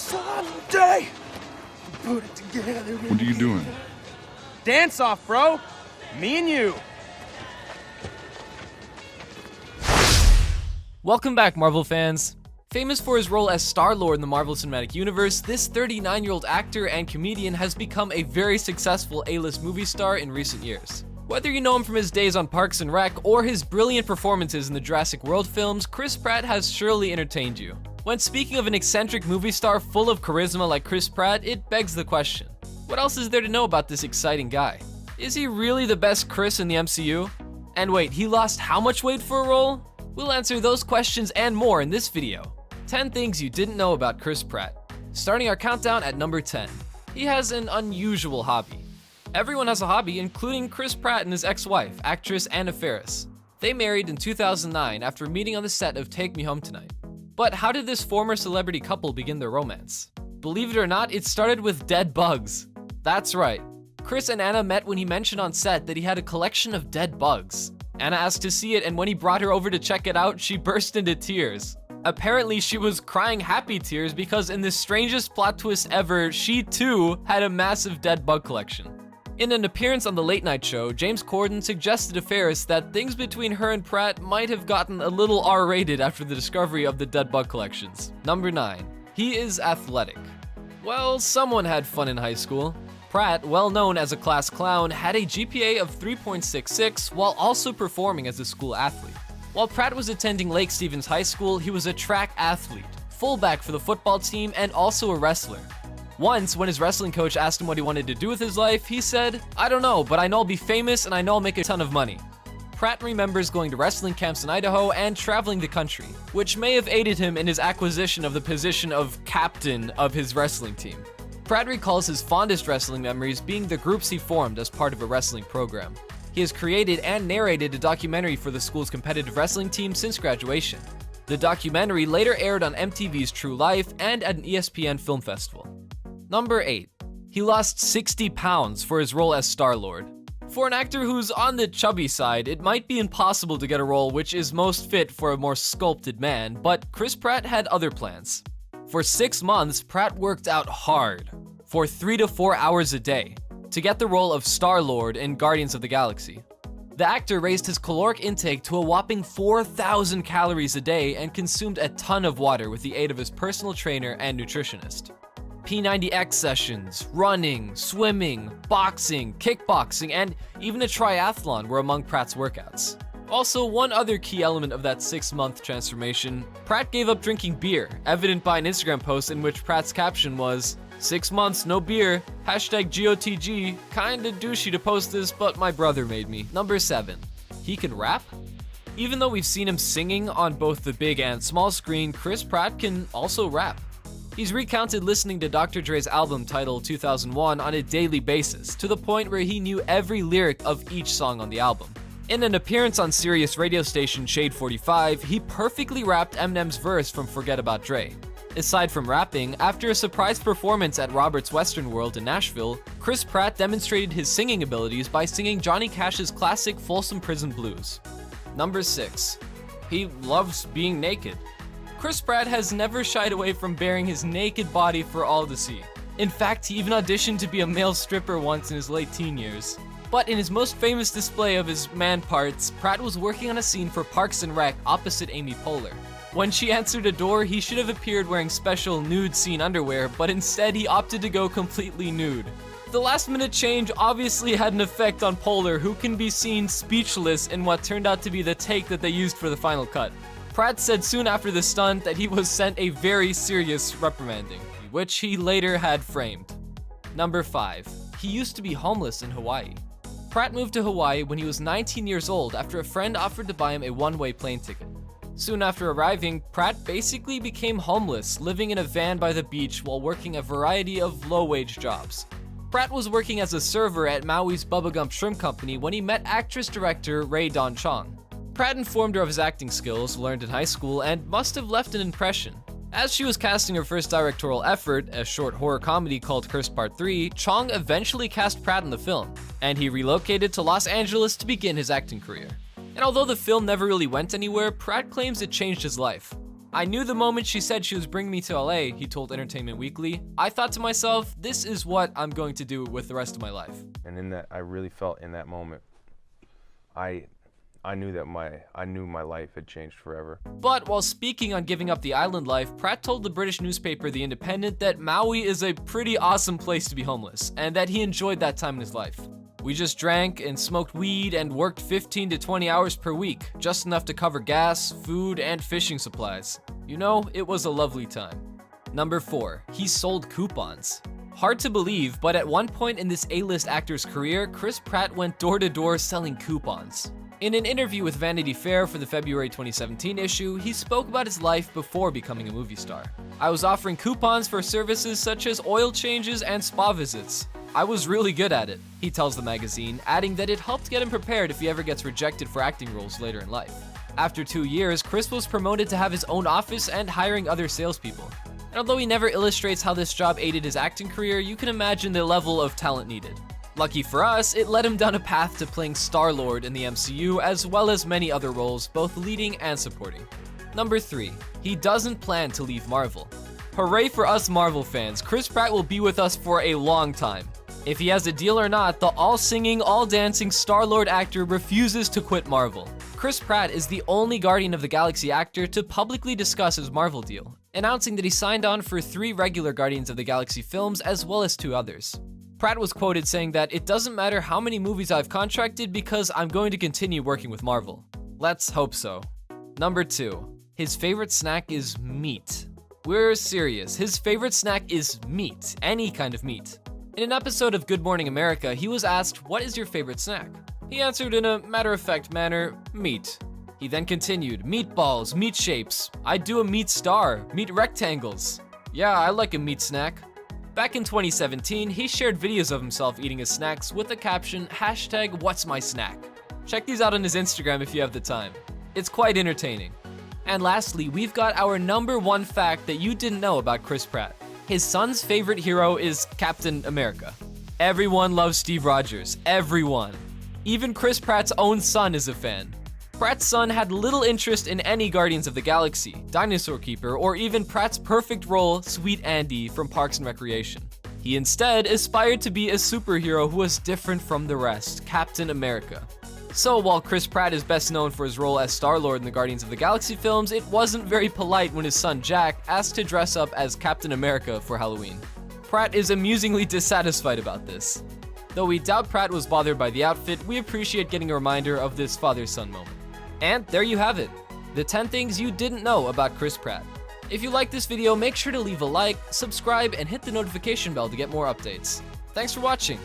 Someday, put it together. What are you doing? Dance off, bro. Me and you. Welcome back, Marvel fans. Famous for his role as StarLord in the Marvel Cinematic Universe, this 39-year-old actor and comedian has become a very successful A-list movie star in recent years. Whether you know him from his days on Parks and Rec or his brilliant performances in the Jurassic World films, Chris Pratt has surely entertained you. When speaking of an eccentric movie star full of charisma like Chris Pratt, it begs the question, what else is there to know about this exciting guy? Is he really the best Chris in the MCU? And wait, he lost how much weight for a role? We'll answer those questions and more in this video. 10 things you didn't know about Chris Pratt. Starting our countdown at number 10. He has an unusual hobby. Everyone has a hobby, including Chris Pratt and his ex-wife, actress Anna Faris. They married in 2009 after meeting on the set of Take Me Home Tonight. But how did this former celebrity couple begin their romance? Believe it or not, it started with dead bugs. That's right. Chris and Anna met when he mentioned on set that he had a collection of dead bugs. Anna asked to see it, and when he brought her over to check it out, she burst into tears. Apparently, she was crying happy tears because in the strangest plot twist ever, she too had a massive dead bug collection. In an appearance on The Late Night Show, James Corden suggested to Faris that things between her and Pratt might have gotten a little R-rated after the discovery of the dead bug collections. Number 9. He is athletic. Well, someone had fun in high school. Pratt, well known as a class clown, had a GPA of 3.66 while also performing as a school athlete. While Pratt was attending Lake Stevens High School, he was a track athlete, fullback for the football team, and also a wrestler. Once, when his wrestling coach asked him what he wanted to do with his life, he said, "I don't know, but I know I'll be famous and I know I'll make a ton of money." Pratt remembers going to wrestling camps in Idaho and traveling the country, which may have aided him in his acquisition of the position of captain of his wrestling team. Pratt recalls his fondest wrestling memories being the groups he formed as part of a wrestling program. He has created and narrated a documentary for the school's competitive wrestling team since graduation. The documentary later aired on MTV's True Life and at an ESPN film festival. Number 8. He lost 60 pounds for his role as StarLord. For an actor who's on the chubby side, it might be impossible to get a role which is most fit for a more sculpted man, but Chris Pratt had other plans. For 6 months, Pratt worked out hard, for 3 to 4 hours a day, to get the role of StarLord in Guardians of the Galaxy. The actor raised his caloric intake to a whopping 4,000 calories a day and consumed a ton of water with the aid of his personal trainer and nutritionist. P90X sessions, running, swimming, boxing, kickboxing, and even a triathlon were among Pratt's workouts. Also, one other key element of that 6-month transformation, Pratt gave up drinking beer, evident by an Instagram post in which Pratt's caption was, "6 months, no beer, #GOTG, kinda douchey to post this, but my brother made me." Number 7. He can rap? Even though we've seen him singing on both the big and small screen, Chris Pratt can also rap. He's recounted listening to Dr. Dre's album titled 2001 on a daily basis, to the point where he knew every lyric of each song on the album. In an appearance on Sirius radio station Shade 45, he perfectly rapped Eminem's verse from Forget About Dre. Aside from rapping, after a surprise performance at Robert's Western World in Nashville, Chris Pratt demonstrated his singing abilities by singing Johnny Cash's classic Folsom Prison Blues. Number 6. He loves being naked. Chris Pratt has never shied away from baring his naked body for all to see. In fact, he even auditioned to be a male stripper once in his late teen years. But in his most famous display of his man parts, Pratt was working on a scene for Parks and Rec opposite Amy Poehler. When she answered a door, he should have appeared wearing special nude scene underwear, but instead he opted to go completely nude. The last-minute change obviously had an effect on Poehler, who can be seen speechless in what turned out to be the take that they used for the final cut. Pratt said soon after the stunt that he was sent a very serious reprimanding, which he later had framed. Number 5. He used to be homeless in Hawaii. Pratt moved to Hawaii when he was 19 years old after a friend offered to buy him a one-way plane ticket. Soon after arriving, Pratt basically became homeless, living in a van by the beach while working a variety of low-wage jobs. Pratt was working as a server at Maui's Bubba Gump Shrimp Company when he met actress-director Rae Dawn Chong. Pratt informed her of his acting skills, learned in high school, and must have left an impression. As she was casting her first directorial effort, a short horror comedy called Cursed Part 3, Chong eventually cast Pratt in the film, and he relocated to Los Angeles to begin his acting career. And although the film never really went anywhere, Pratt claims it changed his life. "I knew the moment she said she was bringing me to LA," he told Entertainment Weekly. "I thought to myself, this is what I'm going to do with the rest of my life." And in that, I really felt in that moment, I knew that my life had changed forever. But while speaking on giving up the island life, Pratt told the British newspaper The Independent that Maui is a pretty awesome place to be homeless, and that he enjoyed that time in his life. "We just drank and smoked weed and worked 15 to 20 hours per week, just enough to cover gas, food, and fishing supplies. You know, it was a lovely time." Number 4, he sold coupons. Hard to believe, but at one point in this A-list actor's career, Chris Pratt went door to door selling coupons. In an interview with Vanity Fair for the February 2017 issue, he spoke about his life before becoming a movie star. "I was offering coupons for services such as oil changes and spa visits. I was really good at it," he tells the magazine, adding that it helped get him prepared if he ever gets rejected for acting roles later in life. After 2 years, Chris was promoted to have his own office and hiring other salespeople. And although he never illustrates how this job aided his acting career, you can imagine the level of talent needed. Lucky for us, it led him down a path to playing StarLord in the MCU, as well as many other roles, both leading and supporting. Number 3, he doesn't plan to leave Marvel. Hooray for us Marvel fans, Chris Pratt will be with us for a long time. If he has a deal or not, the all-singing, all-dancing StarLord actor refuses to quit Marvel. Chris Pratt is the only Guardian of the Galaxy actor to publicly discuss his Marvel deal, announcing that he signed on for 3 regular Guardians of the Galaxy films as well as 2 others. Pratt was quoted saying that, "It doesn't matter how many movies I've contracted because I'm going to continue working with Marvel." Let's hope so. Number 2, his favorite snack is meat. We're serious, his favorite snack is meat, any kind of meat. In an episode of Good Morning America, he was asked, "What is your favorite snack?" He answered in a matter-of-fact manner, "Meat." He then continued, "Meatballs, meat shapes. I'd do a meat star, meat rectangles. Yeah, I like a meat snack." Back in 2017, he shared videos of himself eating his snacks with the caption, #What'sMySnack. Check these out on his Instagram if you have the time. It's quite entertaining. And lastly, we've got our number 1 fact that you didn't know about Chris Pratt. His son's favorite hero is Captain America. Everyone loves Steve Rogers, everyone. Even Chris Pratt's own son is a fan. Pratt's son had little interest in any Guardians of the Galaxy, Dinosaur Keeper, or even Pratt's perfect role, Sweet Andy from Parks and Recreation. He instead aspired to be a superhero who was different from the rest, Captain America. So while Chris Pratt is best known for his role as Star-Lord in the Guardians of the Galaxy films, it wasn't very polite when his son Jack asked to dress up as Captain America for Halloween. Pratt is amusingly dissatisfied about this. Though we doubt Pratt was bothered by the outfit, we appreciate getting a reminder of this father-son moment. And there you have it, the 10 things you didn't know about Chris Pratt. If you like this video, make sure to leave a like, subscribe, and hit the notification bell to get more updates. Thanks for watching.